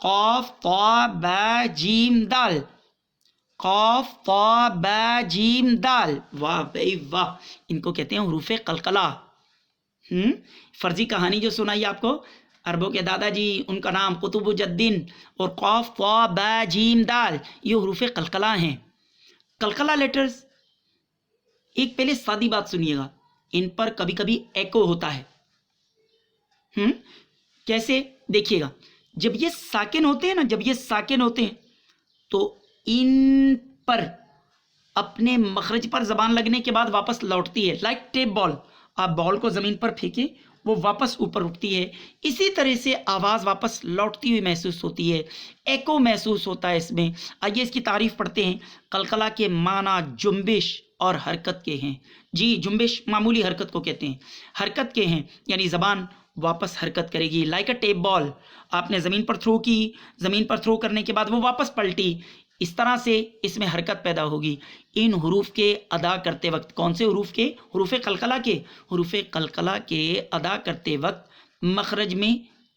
قاف طا با جیم دال، قاف طا با جیم دال. واہ بھائی واہ، ان کو کہتے ہیں حروف قلقلہ. فرضی کہانی جو سنائی آپ کو، عربوں کے دادا جی، ان کا نام قطب الدین، اور قاف طا با جیم دال یہ حروف قلقلہ ہیں. قلقلہ لیٹرز، ایک پہلے سادی بات سنیے گا، ان پر کبھی کبھی ایکو ہوتا ہے. کیسے دیکھیے گا، جب یہ ساکن ہوتے ہیں نا، جب یہ ساکن ہوتے ہیں تو ان پر اپنے مخرج پر زبان لگنے کے بعد واپس لوٹتی ہے، لائک ٹیپ بال. آپ بال کو زمین پر پھینکیں، وہ واپس اوپر اٹھتی ہے. اسی طرح سے آواز واپس لوٹتی ہوئی محسوس ہوتی ہے، ایکو محسوس ہوتا ہے اس میں. آئیے اس کی تعریف پڑھتے ہیں. قلقلہ کے معنی جنبش اور حرکت کے ہیں. جی، جنبش معمولی حرکت کو کہتے ہیں، حرکت کے ہیں یعنی زبان واپس حرکت کرے گی، لائک اے ٹیپ بال. آپ نے زمین پر تھرو کی، زمین پر تھرو کرنے کے بعد وہ واپس پلٹی، اس طرح سے اس میں حرکت پیدا ہوگی. ان حروف کے ادا کرتے وقت، کون سے حروف کے؟ حروف قلقلہ کے. حروف قلقلہ کے ادا کرتے وقت مخرج میں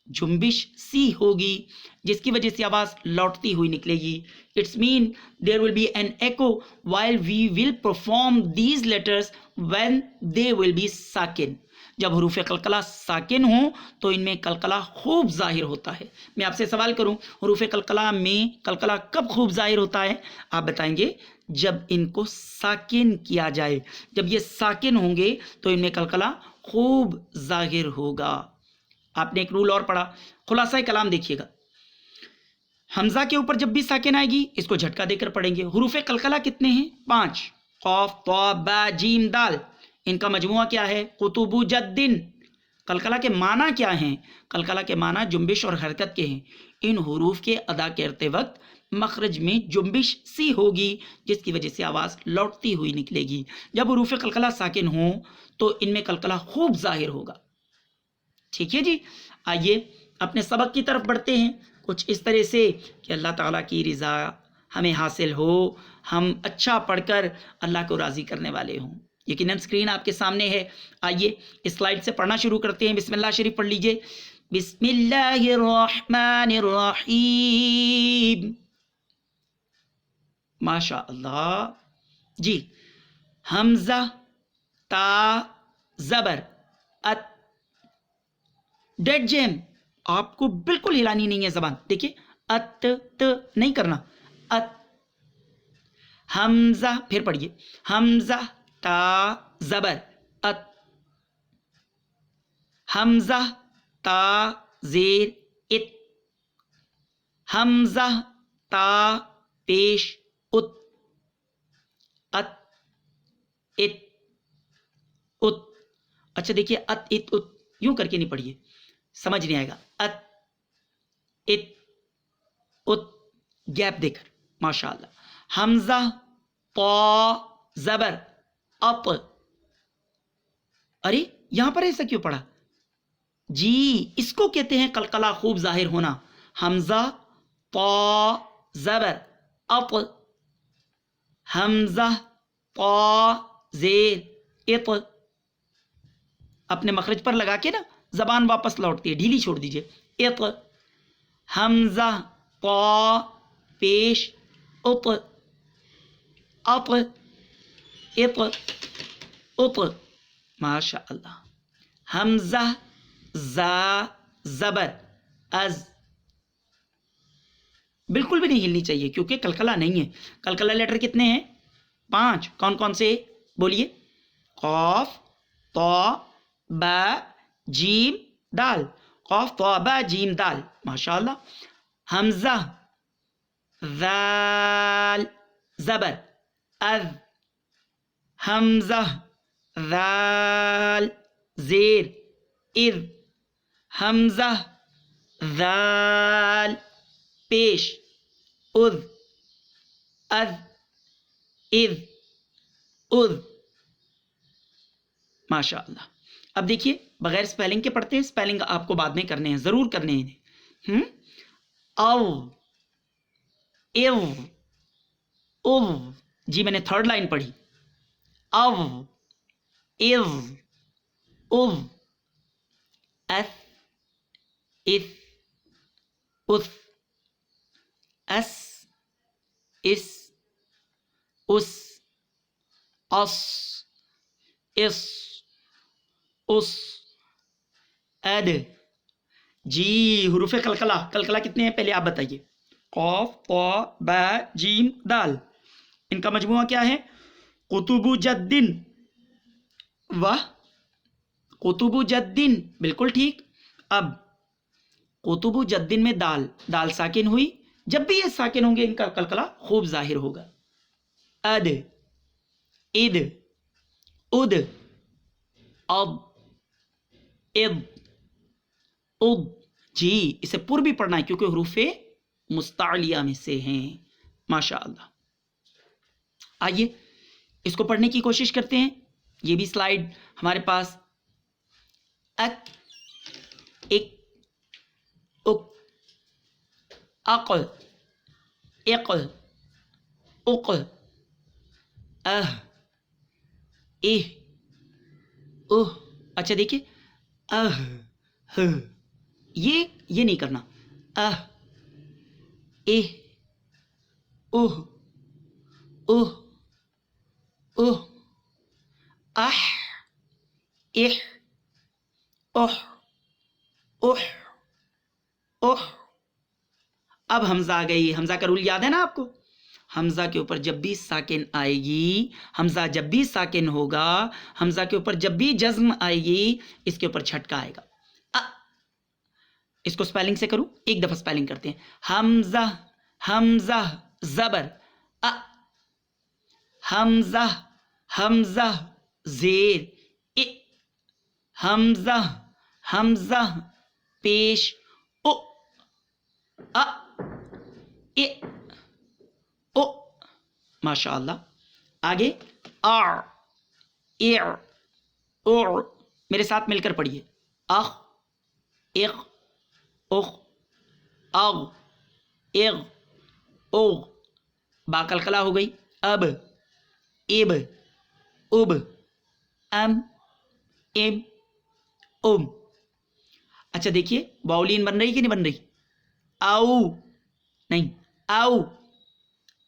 جنبش سی ہوگی، جس کی وجہ سے آواز لوٹتی ہوئی نکلے گی. It's main there will be an echo while we will perform these letters when they will be ساکن. جب حروف قلقلہ ساکن ہوں تو ان میں قلقلہ خوب ظاہر ہوتا ہے. میں آپ سے سوال کروں، حروف قلقلہ میں قلقلہ کب خوب ظاہر ہوتا ہے؟ آپ بتائیں گے جب ان کو ساکن کیا جائے. جب یہ ساکن ہوں گے تو ان میں قلقلہ خوب ظاہر ہوگا. آپ نے ایک رول اور پڑھا، خلاصہ کلام دیکھیے گا. حمزہ کے اوپر جب بھی ساکن آئے گی اس کو جھٹکا دے کر پڑھیں گے. حروف قلقلہ کتنے ہیں؟ 5. قاف طا با جیم دال، ان کا مجموعہ کیا ہے؟ قطب جدن. قلقلہ کے معنی کیا ہیں؟ قلقلہ کے معنی جنبش اور حرکت کے ہیں. ان حروف کے ادا کرتے وقت مخرج میں جنبش سی ہوگی، جس کی وجہ سے آواز لوٹتی ہوئی نکلے گی. جب حروف قلقلہ ساکن ہوں تو ان میں قلقلہ خوب ظاہر ہوگا. ٹھیک ہے جی، آئیے اپنے سبق کی طرف بڑھتے ہیں کچھ اس طرح سے کہ اللہ تعالیٰ کی رضا ہمیں حاصل ہو، ہم اچھا پڑھ کر اللہ کو راضی کرنے والے ہوں. یقیناً اسکرین آپ کے سامنے ہے. آئیے اس سلائیڈ سے پڑھنا شروع کرتے ہیں. بسم اللہ شریف پڑھ لیجئے. بسم اللہ الرحمن الرحیم. ماشاء اللہ جی. حمزہ تا زبر ات. ڈیڈ جیم، آپ کو بالکل ہلانی نہیں ہے زبان. دیکھیے ات ت نہیں کرنا، ات. حمزہ، پھر پڑھیے. حمزہ تا زبر ات. حمزہ تا زیر ات. حمزہ تا پیش ات. ات ات ات. اچھا دیکھیے ات ات ات یوں کر کے نہیں پڑھیے، سمجھ نہیں آئے گا. ات ات ات، گیپ دے کر. ماشاء اللہ. حمزہ طا زبر اط. ارے یہاں پر ایسا کیوں پڑھا؟ جی اس کو کہتے ہیں قلقلہ خوب ظاہر ہونا. حمزہ طا زبر اط. حمزہ طا زیر اط. اپنے مخرج پر لگا کے نا زبان واپس لوٹتی ہے، ڈھیلی چھوڑ دیجئے. اط. حمزہ طا پیش اط. اط اط اط. ماشاء اللہ. حمزہ زا زبر از. بالکل بھی نہیں ہلنی چاہیے کیونکہ قلقلہ نہیں ہے. قلقلہ لیٹر کتنے ہیں؟ 5. کون کون سے بولیے؟ قاف طا با جیم دال. قاف طا با جیم دال. ماشاء اللہ. حمزہ ذال زبر اذ. حمزہ ذال زیر اذ. حمزہ ذال پیش اذ. اذ اذ اذ. ماشاء اللہ. اب دیکھیے بغیر سپیلنگ کے پڑھتے ہیں. سپیلنگ آپ کو بعد میں کرنے ہیں، ضرور کرنے ہیں. او ایو او. جی میں نے 3rd لائن پڑھی. او ایو او. اث اث اث اس اس اس اس اس اد جی حروف قلقلہ قلقلہ کتنے ہیں پہلے آپ بتائیے قاف طا با جیم دال ان کا مجموعہ کیا ہے قطب جدن واہ قطب جدن بالکل ٹھیک اب قطب جدن میں دال دال ساکن ہوئی جب بھی یہ ساکن ہوں گے ان کا قلقلہ خوب ظاہر ہوگا اد اد اد اب اب اب جی اسے پر بھی پڑھنا ہے کیونکہ حروف مستعلیہ میں سے ہیں ماشاء اللہ آئیے اس کو پڑھنے کی کوشش کرتے ہیں یہ بھی سلائیڈ ہمارے پاس اک اک اک اقل اقل اقل اہ اہ اوہ اچھا دیکھیے اہ ہ یہ نہیں کرنا اہ اہ اوہ اوہ اوہ اح اح اوہ اوہ اوہ اب حمزہ آ گئی حمزہ کا رول یاد ہے نا آپ کو حمزہ کے اوپر جب بھی ساکن آئے گی حمزہ جب بھی ساکن ہوگا حمزہ کے اوپر جب بھی جزم آئے گی اس کے اوپر جھٹکا آئے گا اس کو سپیلنگ سے کروں ایک دفعہ سپیلنگ کرتے ہیں حمزہ حمزہ زبر حمزہ حمزہ زیر ا حمزہ حمزہ پیش او ا او ماشاء اللہ آگے آر ایر اور میرے ساتھ مل کر پڑھیے اخ اخ اخ اغ اغ اوغ با قلقلہ ہو گئی اب اب اب ام ام ام اچھا دیکھیے باؤلین بن رہی کہ نہیں بن رہی او نہیں او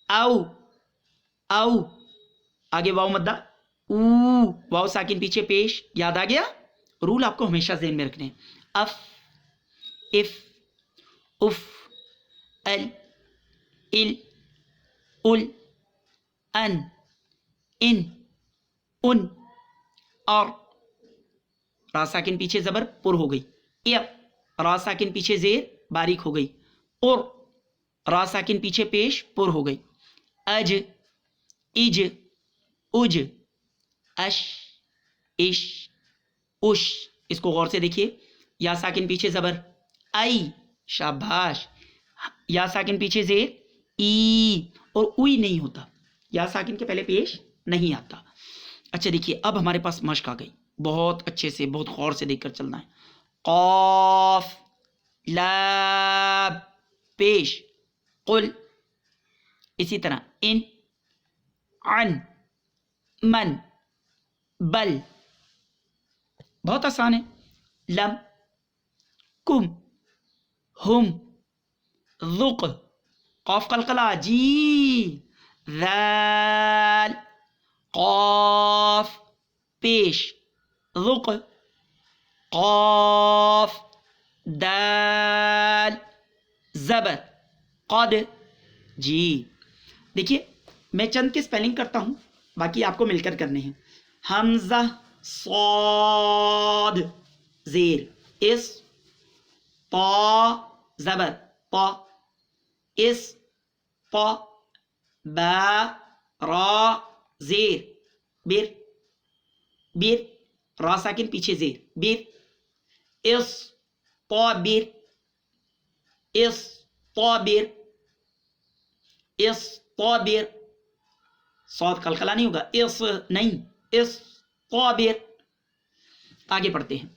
او او آگے واؤ مدہ او واؤ ساکن پیچھے پیش یاد آ گیا رول آپ کو ہمیشہ ذہن میں رکھنے ہیں اف اف اف ال ال ال ان ان ان اور را ساکن پیچھے زبر پر ہو گئی را ساکن پیچھے زیر باریک ہو گئی اور را ساکن پیچھے پیش پر ہو گئی اج اج اج اش اش اش اس کو غور سے دیکھیے یا ساکن پیچھے زبر آئی شاباش یا ساکن پیچھے زیر ای اور اوئی نہیں ہوتا یا ساکن کے پہلے پیش نہیں آتا اچھا دیکھیے اب ہمارے پاس مشق آ گئی بہت اچھے سے بہت غور سے دیکھ کر چلنا ہے قاف لام پیش قل اسی طرح ان عن من بل بہت آسان ہے لم کم ہم ذق قاف قلقلہ جی ذال قاف پیش ذق قاف دال زبر قد جی دیکھیے میں چند کے سپیلنگ کرتا ہوں باقی آپ کو مل کر کرنے ہیں حمزہ صاد زیر اس طا زبر طا اس طا با را زیر بیر بیر را ساکن پیچھے زیر بیر اس طا بیر اس طا بیر اس طا بیر صاد قلقلہ نہیں ہوگا اس نہیں اس طا بیر آگے پڑھتے ہیں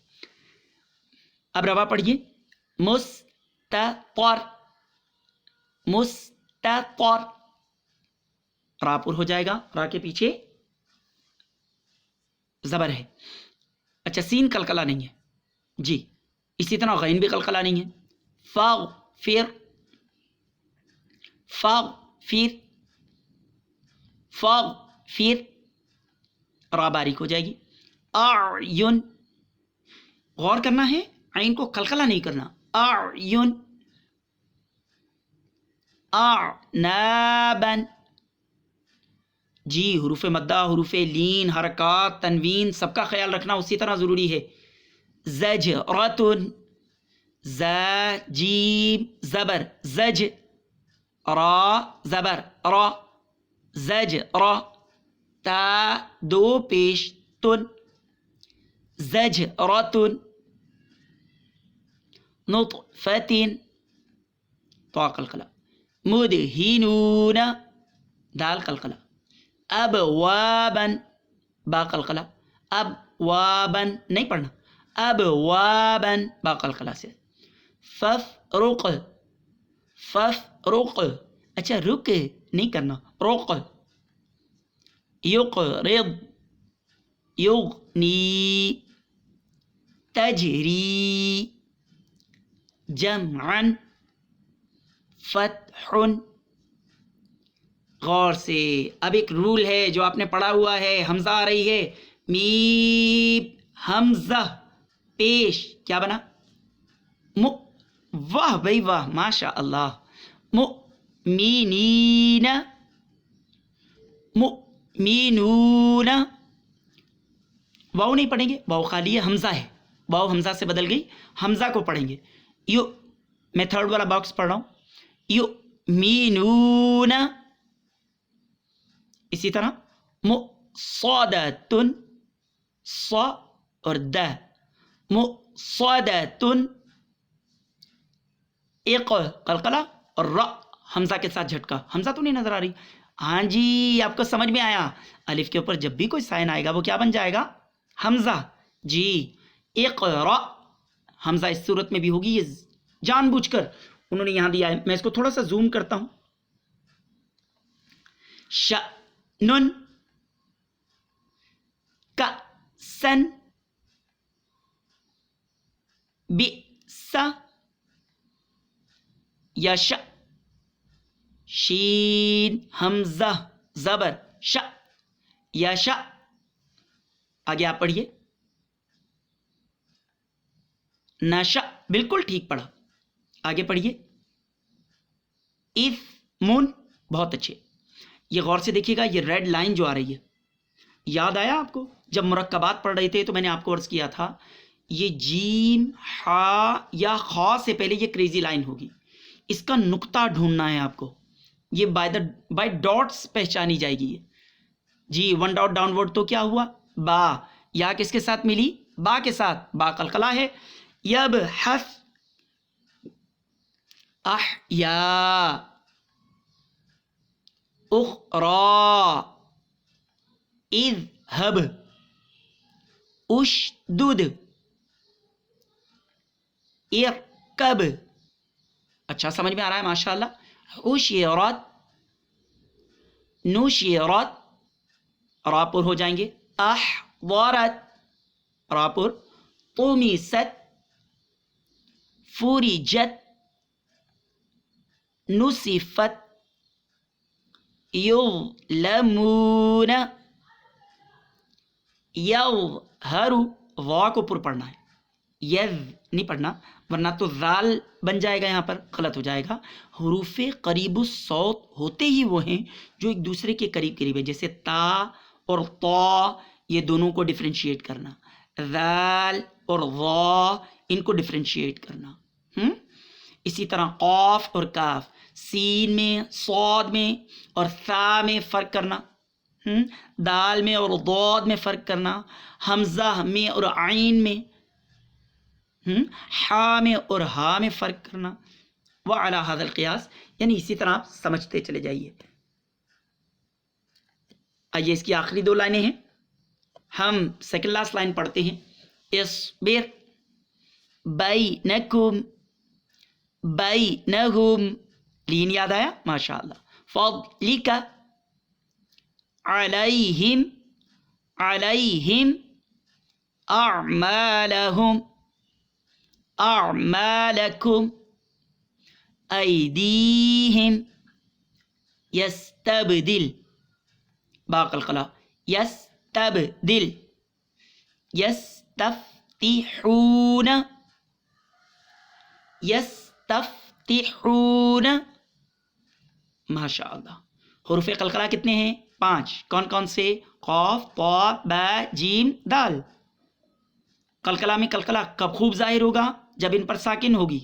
اب روا پڑھیے مستطر مستطر را پر ہو جائے گا را کے پیچھے زبر ہے اچھا سین قلقلہ نہیں ہے جی اسی طرح غین بھی قلقلہ نہیں ہے فاغ فیر فاغ فیر فاغفر را باریک ہو جائے گی. اعین غور کرنا ہے, عین کو قلقلہ نہیں کرنا. اعین. اعنابا جی حروف مدہ, حروف لین, حرکات, تنوین سب کا خیال رکھنا اسی طرح ضروری ہے. زجرتن ز جیم زبر زج, را زبر را زج را, تا دو پیش تن زجرتن, نطفتن تو قلقلہ, مدہنون دال قلقلہ, ابوابا با قلقلہ, ابوابا نہیں پڑھنا, ابوابا با قلقلہ سے. ففرق ففرق اچھا رک نہیں کرنا, رق. یقرض یغنی, تجری جمعا, فتح. غور سے, اب ایک رول ہے جو آپ نے پڑھا ہوا ہے, حمزہ آ رہی ہے, میم حمزہ پیش کیا بنا, واہ بھائی واہ ماشاء اللہ, مؤمنین مؤمنون. واو نہیں پڑھیں گے, واو خالی ہے, حمزہ ہے, واو حمزہ سے بدل گئی, حمزہ کو پڑھیں گے. یو میں تھرڈ والا باکس پڑھ رہا ہوں, یؤمنون. اسی طرح مصادتن صا اور د, مصادتن ایک قلقلہ اور را حمزہ کے ساتھ جھٹکا. حمزہ تو نہیں نظر آ رہی, ہاں جی آپ کو سمجھ میں آیا, الف کے اوپر جب بھی کوئی سائن آئے گا وہ کیا بن جائے گا, حمزہ. جی اقرا حمزہ اس صورت میں بھی ہوگی, یہ جان بوجھ کر انہوں نے یہاں دیا ہے. میں اس کو تھوڑا سا زوم کرتا ہوں. شأن کأسن بئس یش, شین حمزہ زبر ش, یش. آگے آپ پڑھیے, نشا بالکل ٹھیک پڑھا, آگے پڑھیے. اثمن بہت اچھے, یہ غور سے دیکھیے گا, یہ ریڈ لائن جو آ رہی ہے, یاد آیا آپ کو جب مرکبات پڑھ رہے تھے تو میں نے آپ کو عرض کیا تھا یہ جیم ہا یا خا سے پہلے یہ کریزی لائن ہوگی, اس کا نقطہ ڈھونڈنا ہے آپ کو, یہ بائی ڈاٹس پہچانی جائے گی. جی ون ڈاٹ ڈاؤن ورڈ تو کیا ہوا, با, یا کس کے ساتھ ملی, با کے ساتھ, با قلقلہ ہے. یبحث احیا, اخرى اذهب, اشدد, ارکب. اچھا سمجھ میں آ رہا ہے ماشاء اللہ. حشرت نشرت راپور ہو جائیں گے, احضرت راپور, طمست فرجت, نصفت, یظلمون, یظہر وا کو پر پڑھنا ہے, یذ نہیں پڑھنا ورنہ تو ذال بن جائے گا, یہاں پر غلط ہو جائے گا. حروف قریب الصوت ہوتے ہی وہ ہیں جو ایک دوسرے کے قریب قریب ہے, جیسے تا اور طا, یہ دونوں کو ڈفرینشیٹ کرنا, ذال اور ظا ان کو ڈفرینشیٹ کرنا. اسی طرح قاف اور کاف, سین میں, صاد میں اور ثا میں فرق کرنا, دال میں اور ضاد میں فرق کرنا, حمزہ میں اور عین میں, ہا میں اور ہا میں فرق کرنا. وعلی ھذا القیاس, یعنی اسی طرح آپ سمجھتے چلے جائیے. آئیے اس کی آخری دو لائنیں ہیں, ہم سیکنڈ لاسٹ لائن پڑھتے ہیں. اصبر بینکم, بینہم, لین یاد آیا ماشاء اللہ. فضلک علیہم, علیہم, اعمالہم, اعمالکم, ایدیہم, یستبدل, با قلقلہ، یستبدل، یستفتحون، یستفتحون، ماشاء اللہ۔ حروف قلقلہ کتنے ہیں؟ 5۔ کون کون سے؟ قاف، طا، با، جیم، دال۔ قلقلہ میں قلقلہ کب خوب ظاہر ہوگا؟ جب ان پر ساکن ہوگی،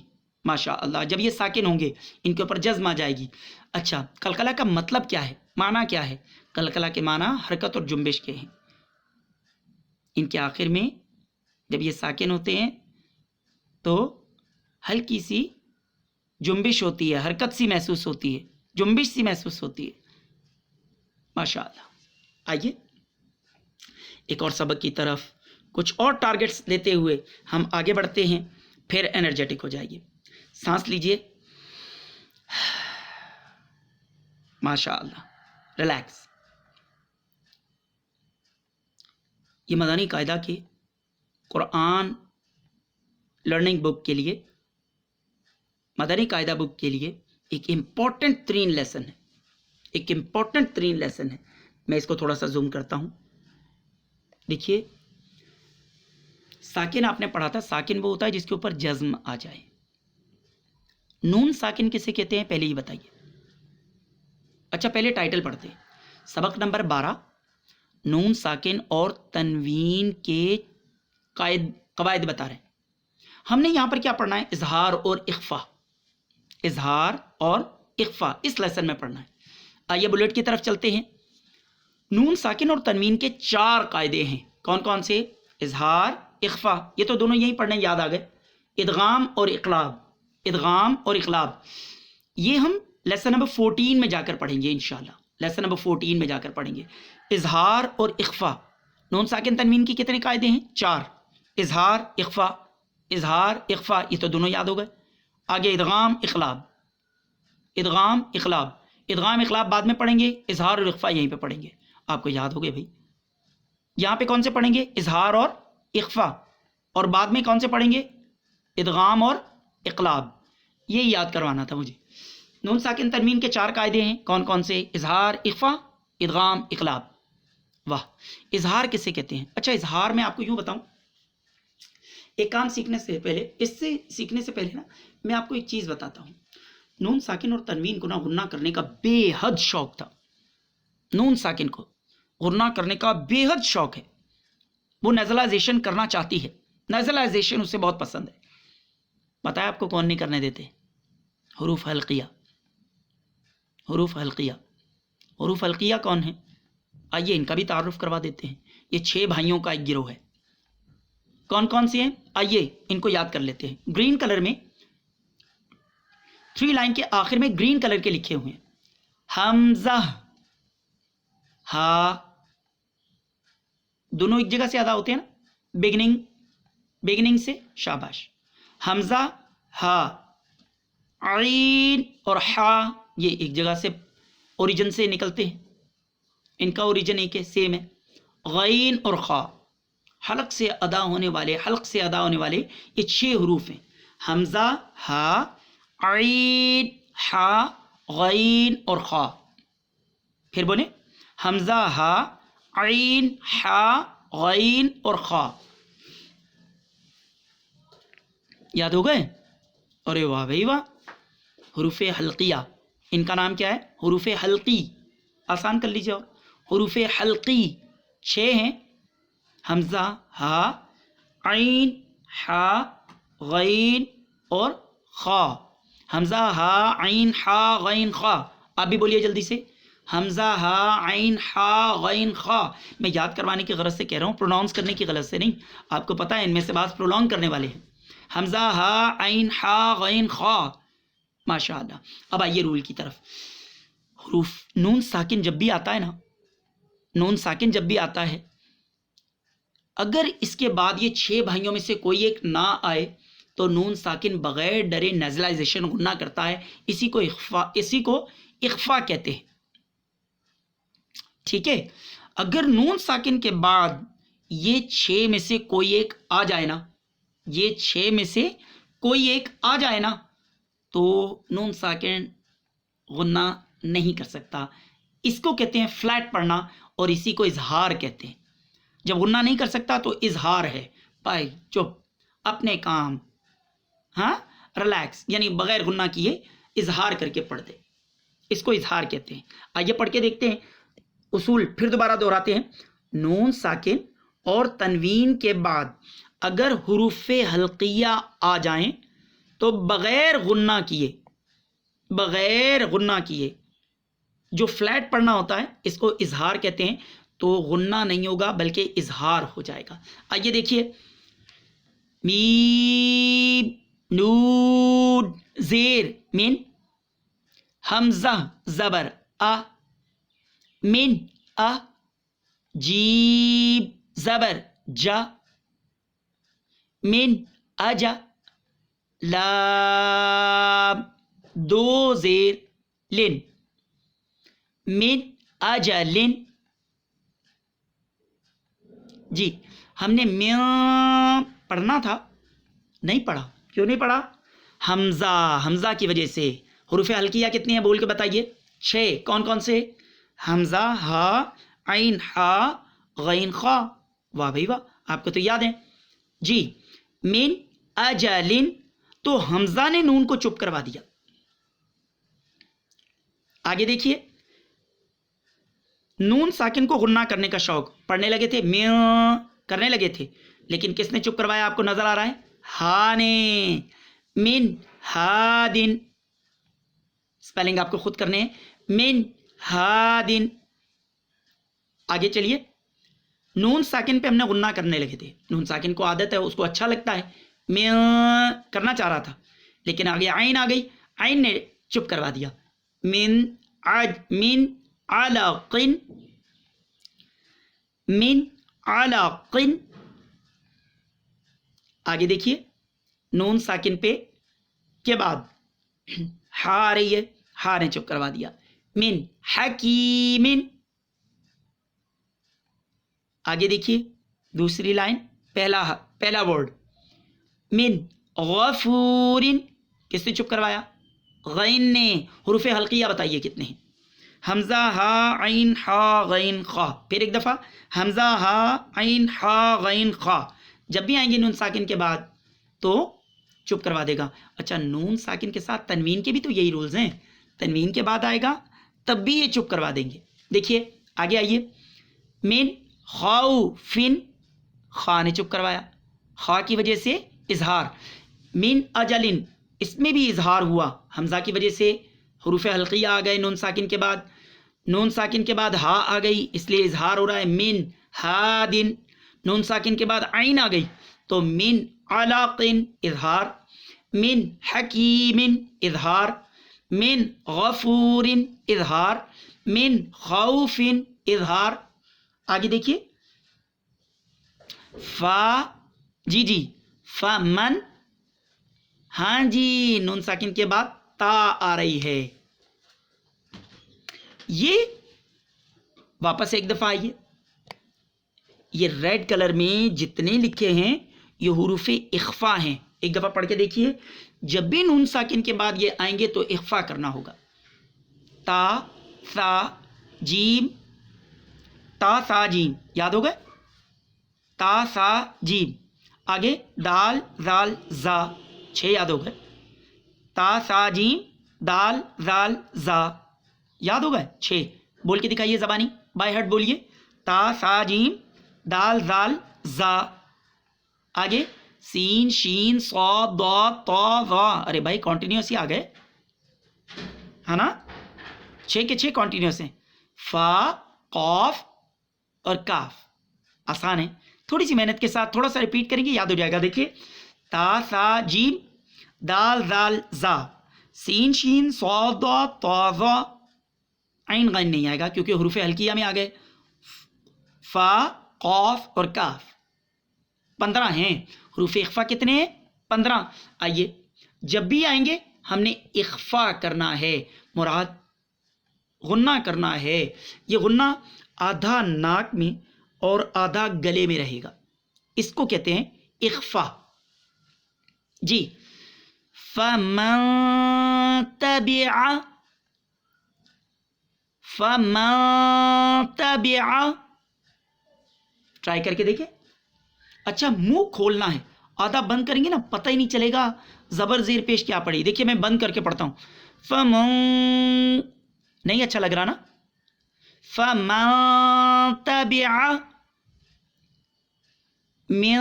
ماشاء اللہ، جب یہ ساکن ہوں گے ان کے اوپر جزم آ جائے گی۔ اچھا، قلقلہ کا مطلب کیا ہے، معنی کیا ہے؟ قلقلہ کے معنی حرکت اور جنبش کے ہیں۔ ان کے آخر میں جب یہ ساکن ہوتے ہیں تو ہلکی سی جنبش ہوتی ہے، حرکت سی محسوس ہوتی ہے، جنبش سی محسوس ہوتی ہے، ماشاء اللہ۔ آئیے ایک اور سبق کی طرف کچھ اور ٹارگٹس لیتے ہوئے ہم آگے بڑھتے ہیں، پھر انرجیٹک ہو جائیے۔ سانس لیجئے، ماشاء اللہ، ریلیکس۔ یہ مدنی قاعدہ کے قرآن لرننگ بک کے لیے، مدنی قاعدہ بک کے لیے ایک امپورٹنٹ ترین لیسن ہے، ایک امپورٹنٹ ترین لیسن ہے۔ میں اس کو تھوڑا سا زوم کرتا ہوں، دیکھیے، ساکن آپ نے پڑھا تھا، ساکن وہ ہوتا ہے جس کے اوپر جزم آ جائے۔ نون ساکن کسے کہتے ہیں پہلے ہی بتائیے۔ اچھا، پہلے ٹائٹل پڑھتے ہیں۔ سبق نمبر 12، نون ساکن اور تنوین کے قواعد بتا رہے ہیں۔ ہم نے یہاں پر کیا پڑھنا ہے؟ اظہار اور اخفا، اظہار اور اخفا اس لیسن میں پڑھنا ہے۔ آئیے بلیٹ کی طرف چلتے ہیں۔ نون ساکن اور تنوین کے 4 قاعدے ہیں، کون کون سے؟ اظہار، اخفا، یہ تو دونوں یہی پڑھنے یاد آ گئے۔ ادغام اور اقلاب، ادغام اور اقلاب، یہ ہم لیسن نمبر 14 میں جا کر پڑھیں گے انشاءاللہ، لیسن نمبر 14 میں جا کر پڑھیں گے۔ اظہار اور اخفا، نون ساکن تنوین کی کتنے قاعدے ہیں؟ 4۔ اظہار، اخفا، اظہار، اخفا، یہ تو دونوں یاد ہو گئے۔ آگے ادغام، اقلاب، ادغام، اقلاب، ادغام اقلاب بعد میں پڑھیں گے، اظہار اور اخفا یہیں پہ پڑھیں گے۔ آپ کو یاد ہو گئے بھائی؟ یہاں پہ کون سے پڑھیں گے؟ اظہار اور اخفا، اور بعد میں کون سے پڑھیں گے؟ ادغام اور اقلاب۔ یہ یاد کروانا تھا مجھے۔ نون ساکن تنوین کے 4 قاعدے ہیں، کون کون سے؟ اظہار، اخفا، ادغام، اقلاب۔ واہ، اظہار کسے کہتے ہیں؟ اچھا، اظہار میں آپ کو یوں بتاؤں، ایک کام سیکھنے سے پہلے، اس سے سیکھنے سے پہلے نا، میں آپ کو ایک چیز بتاتا ہوں۔ نون ساکن اور تنوین کو نا غنہ کرنے کا بے حد شوق تھا، نون ساکن کو غنہ کرنے کا بے حد شوق ہے، وہ نیزلائزیشن کرنا چاہتی ہے، نیزلائزیشن اسے بہت پسند ہے۔ بتایا آپ کو کون نہیں کرنے دیتے؟ حروف حلقیہ، حروف حلقیہ۔ حروف حلقیہ کون ہیں؟ آئیے ان کا بھی تعارف کروا دیتے ہیں۔ یہ 6 بھائیوں کا ایک گروہ ہے۔ کون کون سے ہیں؟ آئیے ان کو یاد کر لیتے ہیں۔ گرین کلر میں 3 لائن کے آخر میں گرین کلر کے لکھے ہوئے ہیں، حمزہ، ہا، دونوں ایک جگہ سے ادا ہوتے ہیں نا، بگننگ سے، شاباش۔ حمزہ، ہا، عین اور ہا، یہ ایک جگہ سے اوریجن سے نکلتے ہیں، ان کا اوریجن ایک ہے، سیم ہے۔ غین اور خا، حلق سے ادا ہونے والے یہ 6 حروف ہیں، حمزہ، ہا، عین، ہا، غین اور خا۔ پھر بولیں، حمزہ، ہا، عین، ہا، غین اور خا۔ یاد ہو گئے؟ ارے واہ بھائی واہ۔ حروف حلقیہ، ان کا نام کیا ہے؟ حروف حلقی، آسان کر لیجیے۔ اور حروف حلقی 6 ہیں، حمزہ، ہا، عین، ہا، غین اور خا۔ حمزہ، ہا، عین، ہا، غین، خا۔ آپ بھی بولیے جلدی سے، حمزہ، ہا، عین، ہا، غین، خا۔ میں یاد کروانے کی غرض سے کہہ رہا ہوں، پروناؤنس کرنے کی غرض سے نہیں۔ آپ کو پتہ ہے ان میں سے بعض پرولونگ کرنے والے ہیں۔ حمزہ، ہا، عین، ہا، غین، خا، ماشاء اللہ۔ اب آئیے رول کی طرف۔ حروف نون ساکن جب بھی آتا ہے نا، نون ساکن جب بھی آتا ہے، اگر اس کے بعد یہ 6 بھائیوں میں سے کوئی ایک نہ آئے تو نون ساکن بغیر ڈرے نیزلائزیشن غنہ کرتا ہے، اسی کو اخفا کہتے ہیں، ٹھیک ہے۔ اگر نون ساکن کے بعد یہ 6 میں سے کوئی ایک آ جائے نا، یہ 6 میں سے کوئی ایک آ جائے نا، تو نون ساکن غنہ نہیں کر سکتا، اس کو کہتے ہیں فلیٹ پڑھنا اور اسی کو اظہار کہتے ہیں. جب غنہ نہیں کر سکتا تو اظہار ہے، بھائی چپ اپنے کام، ہاں ریلیکس، یعنی بغیر غنہ کیے اظہار کر کے پڑھ دے، اس کو اظہار کہتے ہیں. آئیے پڑھ کے دیکھتے ہیں اصول، پھر دوبارہ دہراتے ہیں. نون ساکن اور تنوین کے بعد اگر حروف حلقیہ آ جائیں تو بغیر غنہ کیے جو فلیٹ پڑھنا ہوتا ہے اس کو اظہار کہتے ہیں. تو غنہ نہیں ہوگا بلکہ اظہار ہو جائے گا. آئیے دیکھیے، میم نون زیر من، حمزہ زبر آ، من آ، جیم زبر جا، من اجا، لام دو زیر لن، من اجلن. جی ہم نے میں پڑھنا تھا، نہیں پڑھا. کیوں نہیں پڑھا؟ حمزہ کی وجہ سے. حروف حلقیہ کتنی ہیں بول کے بتائیے؟ 6. کون کون سے؟ حمزہ، ہا، عین، ہا، غین، خا. واہ بھائی واہ، آپ کو تو یاد ہے. جی من اجلن، تو حمزہ نے نون کو چپ کروا دیا. آگے دیکھیے، نون ساکن کو غنہ کرنے کا شوق، پڑھنے لگے تھے، میں کرنے لگے تھے، لیکن کس نے چپ کروایا آپ کو نظر آ رہا ہے؟ ہا نے. من ہادن، سپیلنگ آپ کو خود کرنے ہیں، من ہادن. آگے چلیے، نون ساکن پہ ہم نے غنہ کرنے لگے تھے. نون ساکن کو عادت ہے، اس کو اچھا لگتا ہے، میں کرنا چاہ رہا تھا، لیکن آگے عین آ گئی، عین نے چپ کروا دیا. من علقن، من علقن. آگے دیکھیے، نون ساکن پہ کے بعد ہا آ رہی ہے، ہا نے چپ کروا دیا. من حکیمن. آگے دیکھیے دوسری لائن، پہلا ورڈ، من غفورن، کس نے چپ کروایا؟ غین نے. حروف حلقیہ بتائیے کتنے ہیں؟ حمزہ، ہا، عین، ہا، غین، خا. پھر ایک دفعہ حمزہ، ہا، عین، ہا، غین، خا. جب بھی آئیں گے نون ساکن کے بعد تو چپ کروا دے گا. اچھا، نون ساکن کے ساتھ تنوین کے بھی تو یہی رولز ہیں، تنوین کے بعد آئے گا تب بھی یہ چپ کروا دیں گے. دیکھیے آگے آئیے، من خوفن، خا نے چپ کروایا، خا کی وجہ سے اظہار. من اجلن، اس میں بھی اظہار ہوا، حمزہ کی وجہ سے حروف حلقیہ آ گئے. نون ساکن کے بعد ہا آ گئی، اس لیے اظہار ہو رہا ہے. من ہادن. نون ساکن کے بعد عین آ گئی تو من علاقن، اظہار. من حکیمن، اظہار. من غفورن، اظہار. من خوفن، اظہار. آگے دیکھیے، فا، جی فمن، ہاں جی نون ساکن کے بعد تا آ رہی ہے. یہ واپس ایک دفعہ آئیے، یہ ریڈ کلر میں جتنے لکھے ہیں یہ حروف اخفا ہیں. ایک دفعہ پڑھ کے دیکھیے، جب بھی نون ساکن کے بعد یہ آئیں گے تو اخفا کرنا ہوگا. تا، سا، جیم، تا، سا، جیم، یاد ہو گئے؟ تا، سا، جیم. آگے دال، زال، زا، 6 یاد ہو گئے. تا، سا، جیم، دال، زال، زا، یاد ہو گئے 6. بول کے دکھائیے زبانی، بائی ہارٹ بولیے، تا، سا، جیم، دال، زال، زا. آگے سین، شین، صاد، ضاد، طا، ظا. ارے بھائی کانٹینیوس ہی آ گئے، ہے نا؟ 6 کے 6 کانٹینیوس ہیں. فا، قاف اور کاف. آسان ہے، تھوڑی سی محنت کے ساتھ تھوڑا سا ریپیٹ کریں گے یاد ہو جائے گا. دیکھیے، تا، سا، جیم، دال، زال، زا، سین، شین، صاد، ضاد، طا، ظا. عین غین نہیں آئے گا کیونکہ حروف حلقیہ میں آ گئے. فا، قاف اور کاف 15 ہیں. حروف اخفا کتنے ہیں؟ 15. آئیے، جب بھی آئیں گے ہم نے اخفا کرنا ہے، مراد غنہ کرنا ہے. یہ غنہ آدھا ناک میں اور آدھا گلے میں رہے گا، اس کو کہتے ہیں اخفا. جی فمن تبع، فَمَن تَبِعَ، ٹرائی کر کے دیکھیں. اچھا منہ کھولنا ہے، آدھا بند کریں گے نا پتہ ہی نہیں چلے گا زبر زیر پیش کیا پڑی. دیکھیے میں بند کر کے پڑھتا ہوں. فَمَن، نہیں اچھا لگ رہا نا. فَمَن تَبِعَ مِن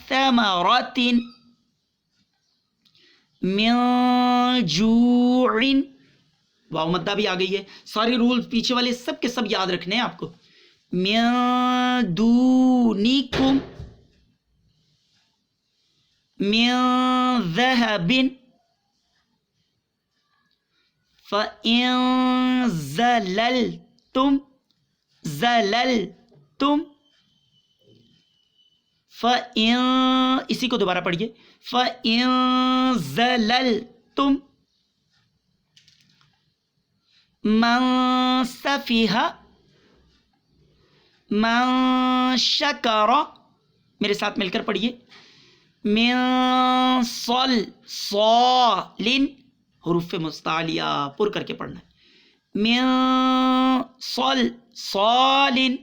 ثَمَرَةٍ مِن جُوعٍ، واو مدہ بھی آ گئی ہے. سارے رول پیچھے والے سب کے سب یاد رکھنے ہیں آپ کو. مِن دُونِکُم مِن ذَهَبٍ فَإِن زَلَلْتُمْ فَإِن، اسی کو دوبارہ پڑھیے. فَإِن زَلَلْتُمْ مَن سَفِهَ مَن شَكَرَ، میرے ساتھ مل کر پڑھیے. من صَلْصَالٍ، حروف مستعلیہ پر کر کے پڑھنا ہے. من صَلْصَالٍ،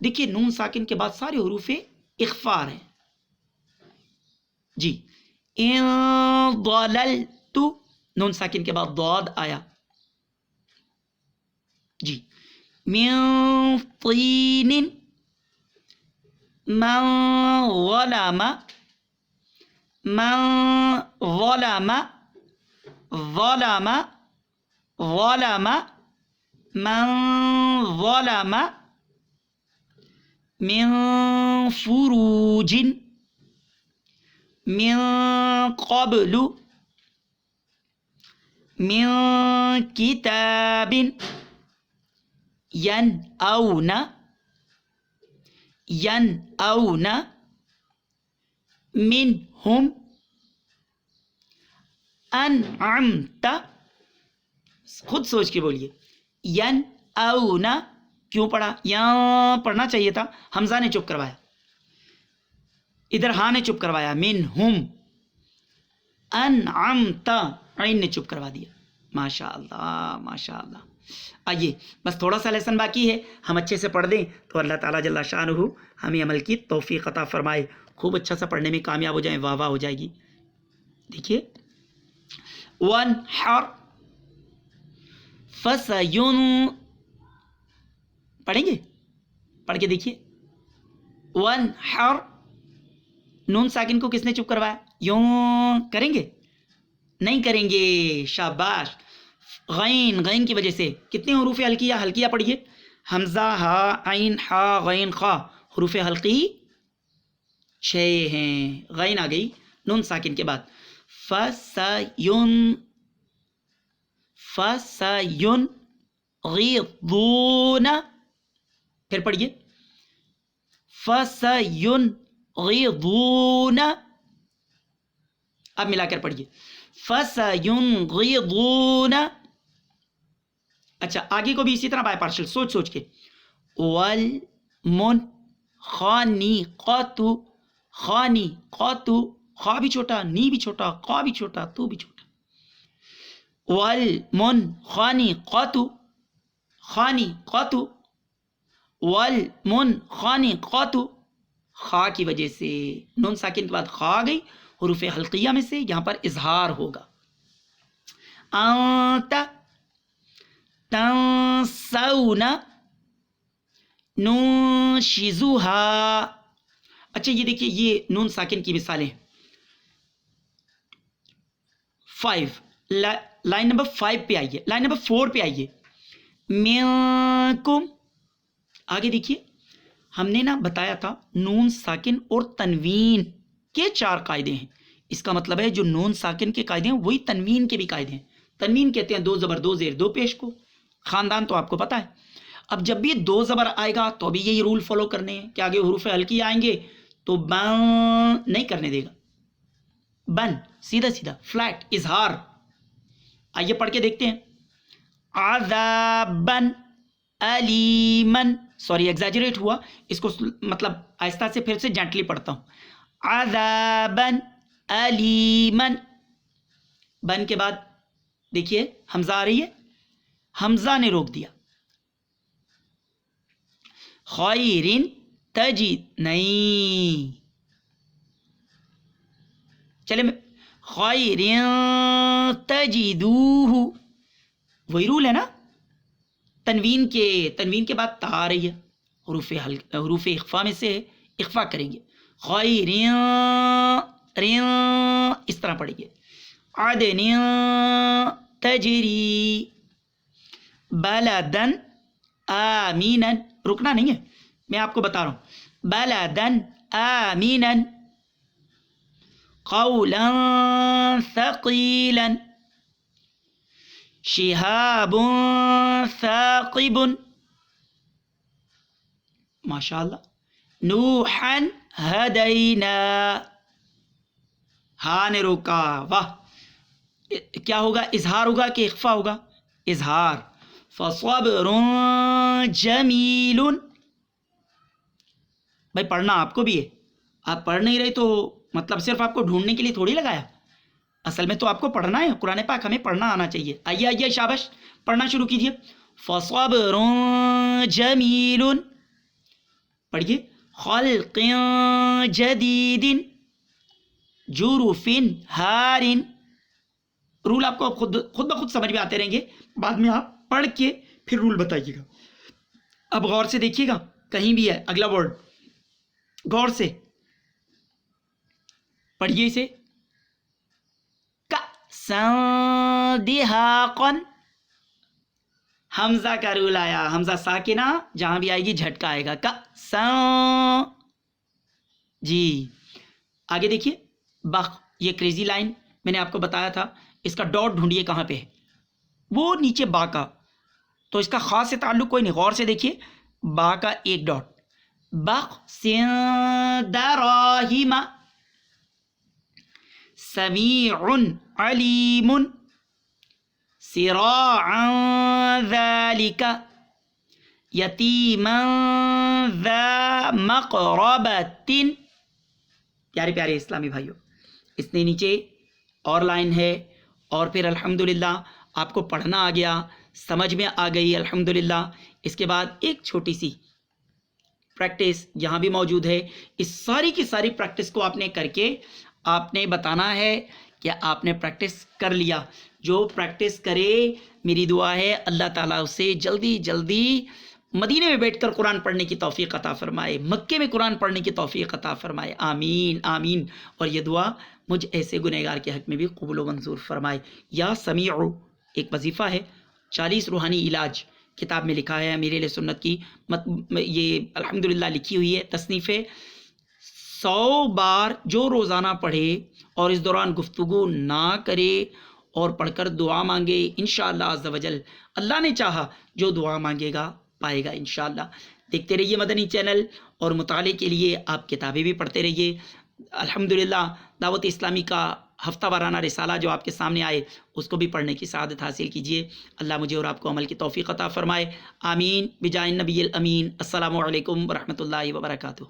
دیکھیے نون ساکن کے بعد سارے حروف اخفار ہیں. جی. ان ضللت، نون ساکن کے بعد ضاد آیا. جی. من طین من ظلم من ظلم من فروج من قبل من کتاب ینأون منہم انعمت، خود سوچ کے بولیے. ینأون کیوں پڑھا؟ یہاں پڑھنا چاہیے تھا، حمزہ نے چپ کروایا، ادھر ہاں نے چپ کروایا. منہم انعمت، عین نے چپ کروا دیا. ماشاء اللہ ماشاء اللہ. آئیے بس تھوڑا سا لیسن باقی ہے، ہم اچھے سے پڑھ دیں تو اللہ تعالیٰ جل شانہ ہمیں عمل کی توفیق عطا فرمائے. خوب اچھا سا پڑھنے میں کامیاب ہو جائیں، واہ واہ ہو جائے گی. دیکھیے وَانْحَرْ پڑھیں گے، پڑھ کے دیکھیے. وَانْحَرْ، نون ساکن کو کس نے چپ کروایا؟ یوں کریں گے؟ نہیں کریں گے. شاباش. غین کی وجہ سے کتنے حروف حلقیہ پڑھیے. حمزہ، ہا، عین، ہا، غین، خا، حروف حلقی 6 ہیں. غین آ گئی نون ساکن کے بعد. فَسَيُنْغِضُونَ، پھر پڑھیے. فَسَيُنْغِضُونَ، اب ملا کر پڑھیے. فَسَيُنْغِضُونَ. اچھا آگے کو بھی اسی طرح بائے پارشل سوچ کے. وَالْمُنْخَنِقَةُ، خا بھی چھوٹا، نی بھی چھوٹا، قا بھی چھوٹا، تو بھی چھوٹا. والمنخنقۃ، خا کی وجہ سے نون ساکن کے بعد خا آ گئی، حروف حلقیہ میں سے یہاں پر اظہار ہوگا. انت تنسون ننشزها. اچھا یہ دیکھیے یہ نون ساکن کی مثالیں ہیں. 5 لائن نمبر 5 پہ آئیے، لائن نمبر 4 پہ آئیے. منکم، آگے دیکھیے ہم نے نا بتایا تھا نون ساکن اور تنوین کے 4 قاعدے ہیں. اس کا مطلب ہے جو نون ساکن کے قاعدے ہیں وہی تنوین کے بھی قاعدے ہیں. تنوین کہتے ہیں 2 زبر 2 زیر 2 پیش کو. خاندان تو آپ کو پتا ہے. اب جب بھی 2 زبر آئے گا تو ابھی یہی رول فالو کرنے ہیں کہ آگے حروف حلقی آئیں گے تو بن نہیں کرنے دے گا. بن سیدھا سیدھا فلیٹ اظہار. آئیے پڑھ کے دیکھتے ہیں. عذابن علیمن، سوری ایگزیجریٹ ہوا، اس کو مطلب آہستہ سے پھر سے جینٹلی پڑھتا ہوں. عذابن علیمن، بن کے بعد دیکھیے حمزہ آ رہی ہے، حمزہ نے روک دیا. خیرن تجد نہیں، چلے میں خیرن تجدوہ، وہی رول ہے نا، تنوین کے بعد تا آ رہی ہے، حروف اخفا میں سے اخفا کریں گے، خیرن رن اس طرح پڑھیں گے، عدن تجری، بلدن آمینن، رکنا نہیں ہے، میں آپ کو بتا رہا ہوں، بلدن آمینن، قولا ثقیلا، شہاب ثاقب، ماشاء اللہ، نوحا ہدینا، ہاں نے روکا، واہ، کیا ہوگا، اظہار ہوگا کہ اخفا ہوگا، اظہار، فصبر جمیل، بھائی پڑھنا آپ کو بھی ہے، آپ پڑھ نہیں رہے تو مطلب صرف آپ کو ڈھونڈنے کے لیے تھوڑی لگایا، اصل میں تو آپ کو پڑھنا ہے، قرآن پاک ہمیں پڑھنا آنا چاہیے، آئیے شابش، پڑھنا شروع کیجئے، فصبر جمیل، پڑھیے، خلق جدید، جرف ہار، رول آپ کو خود بخود سمجھ میں آتے رہیں گے، بعد میں آپ پڑھ کے پھر رول بتائیے گا۔ اب غور سے دیکھیے گا، کہیں بھی ہے اگلا ورڈ، غور سے پڑھیے اسے، دہاقن، حمزہ کا رول آیا، حمزہ ساکنہ جہاں بھی آئے گی جھٹکا آئے گا، جی آگے دیکھیے، بخ، یہ کریزی لائن میں نے آپ کو بتایا تھا، اس کا ڈاٹ ڈھونڈیے کہاں پہ ہے، وہ نیچے با کا، تو اس کا خاص سے تعلق کوئی نہیں، غور سے دیکھیے، با کا ایک ڈاٹ، بخ دراہیم، سمیع علیم، صراعا ذلك، یتیما ذا مقربۃ، پیارے پیارے اسلامی بھائیوں، اس نے نیچے اور لائن ہے، اور پھر الحمدللہ آپ کو پڑھنا آ گیا، سمجھ میں آ گئی الحمدللہ۔ اس کے بعد ایک چھوٹی سی پریکٹس یہاں بھی موجود ہے، اس ساری کی ساری پریکٹس کو آپ نے کر کے آپ نے بتانا ہے کہ آپ نے پریکٹس کر لیا۔ جو پریکٹس کرے، میری دعا ہے اللہ تعالیٰ اسے جلدی جلدی مدینے میں بیٹھ کر قرآن پڑھنے کی توفیق عطا فرمائے، مکے میں قرآن پڑھنے کی توفیق عطا فرمائے، آمین آمین۔ اور یہ دعا مجھ ایسے گنہگار کے حق میں بھی قبول و منظور فرمائے۔ یا سمیع ایک وظیفہ ہے، 40 روحانی علاج کتاب میں لکھا ہے، امیر اہل سنت کی یہ الحمدللہ لکھی ہوئی ہے، تصنیف ہے۔ 100 بار جو روزانہ پڑھے اور اس دوران گفتگو نہ کرے اور پڑھ کر دعا مانگے، انشاءاللہ عز و جل اللہ نے چاہا جو دعا مانگے گا پائے گا انشاءاللہ۔ دیکھتے رہیے مدنی چینل، اور مطالعے کے لیے آپ کتابیں بھی پڑھتے رہیے۔ الحمدللہ دعوت اسلامی کا ہفتہ وارانہ رسالہ جو آپ کے سامنے آئے، اس کو بھی پڑھنے کی سعادت حاصل کیجیے۔ اللہ مجھے اور آپ کو عمل کی توفیق عطا فرمائے، آمین بجائے النبی الامین۔ السلام علیکم ورحمۃ اللہ وبرکاتہ۔